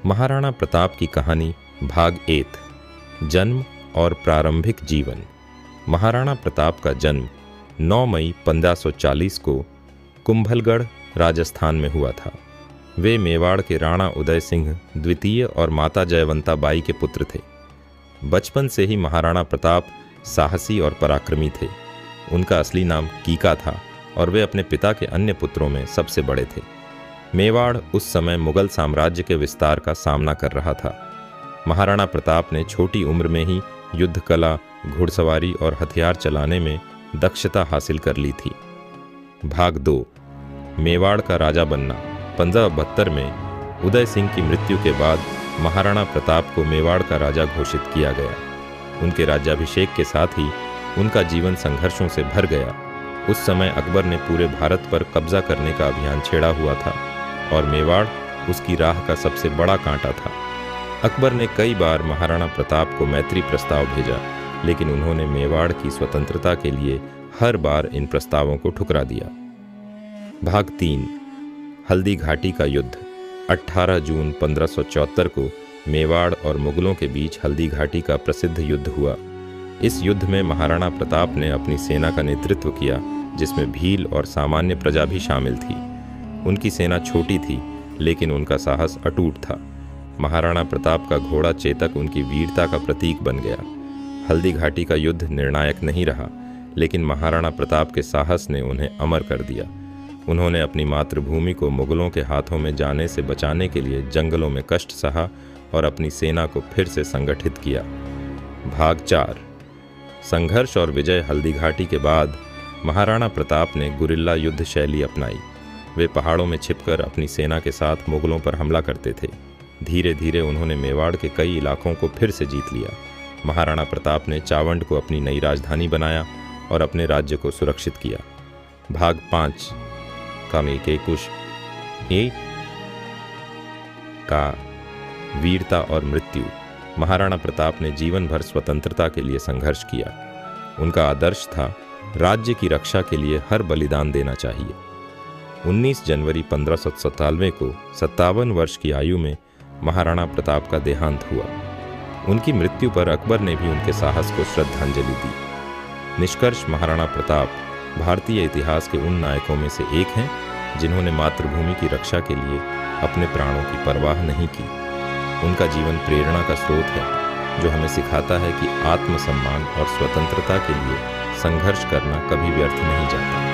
महाराणा प्रताप की कहानी भाग 1 जन्म और प्रारंभिक जीवन। महाराणा प्रताप का जन्म 9 मई 1540 को कुंभलगढ़ राजस्थान में हुआ था। वे मेवाड़ के राणा उदय सिंह द्वितीय और माता जयवंता बाई के पुत्र थे। बचपन से ही महाराणा प्रताप साहसी और पराक्रमी थे। उनका असली नाम कीका था और वे अपने पिता के अन्य पुत्रों में सबसे बड़े थे। मेवाड़ उस समय मुगल साम्राज्य के विस्तार का सामना कर रहा था। महाराणा प्रताप ने छोटी उम्र में ही युद्ध कला, घुड़सवारी और हथियार चलाने में दक्षता हासिल कर ली थी। भाग 2 मेवाड़ का राजा बनना। 1572 में उदय सिंह की मृत्यु के बाद महाराणा प्रताप को मेवाड़ का राजा घोषित किया गया। उनके राज्याभिषेक के साथ ही उनका जीवन संघर्षों से भर गया। उस समय अकबर ने पूरे भारत पर कब्जा करने का अभियान छेड़ा हुआ था और मेवाड़ उसकी राह का सबसे बड़ा कांटा था। अकबर ने कई बार महाराणा प्रताप को मैत्री प्रस्ताव भेजा, लेकिन उन्होंने मेवाड़ की स्वतंत्रता के लिए हर बार इन प्रस्तावों को ठुकरा दिया। भाग 3 हल्दी घाटी का युद्ध। 18 जून 1574 को मेवाड़ और मुगलों के बीच हल्दी घाटी का प्रसिद्ध युद्ध हुआ। इस युद्ध में महाराणा प्रताप ने अपनी सेना का नेतृत्व किया, जिसमें भील और सामान्य प्रजा भी शामिल थी। उनकी सेना छोटी थी, लेकिन उनका साहस अटूट था। महाराणा प्रताप का घोड़ा चेतक उनकी वीरता का प्रतीक बन गया। हल्दी घाटी का युद्ध निर्णायक नहीं रहा, लेकिन महाराणा प्रताप के साहस ने उन्हें अमर कर दिया। उन्होंने अपनी मातृभूमि को मुगलों के हाथों में जाने से बचाने के लिए जंगलों में कष्ट सहा और अपनी सेना को फिर से संगठित किया। भाग 4 संघर्ष और विजय। हल्दी घाटी के बाद महाराणा प्रताप ने गुरिल्ला युद्ध शैली अपनाई। वे पहाड़ों में छिपकर अपनी सेना के साथ मुगलों पर हमला करते थे। धीरे धीरे उन्होंने मेवाड़ के कई इलाकों को फिर से जीत लिया। महाराणा प्रताप ने चावंड को अपनी नई राजधानी बनाया और अपने राज्य को सुरक्षित किया। भाग 5 कामेकेकुश ए का वीरता और मृत्यु। महाराणा प्रताप ने जीवन भर स्वतंत्रता के लिए संघर्ष किया। उनका आदर्श था राज्य की रक्षा के लिए हर बलिदान देना चाहिए। 19 जनवरी 1597 को 57 वर्ष की आयु में महाराणा प्रताप का देहांत हुआ। उनकी मृत्यु पर अकबर ने भी उनके साहस को श्रद्धांजलि दी। निष्कर्ष, महाराणा प्रताप भारतीय इतिहास के उन नायकों में से एक हैं जिन्होंने मातृभूमि की रक्षा के लिए अपने प्राणों की परवाह नहीं की। उनका जीवन प्रेरणा का स्रोत है, जो हमें सिखाता है कि आत्मसम्मान और स्वतंत्रता के लिए संघर्ष करना कभी व्यर्थ नहीं जाता।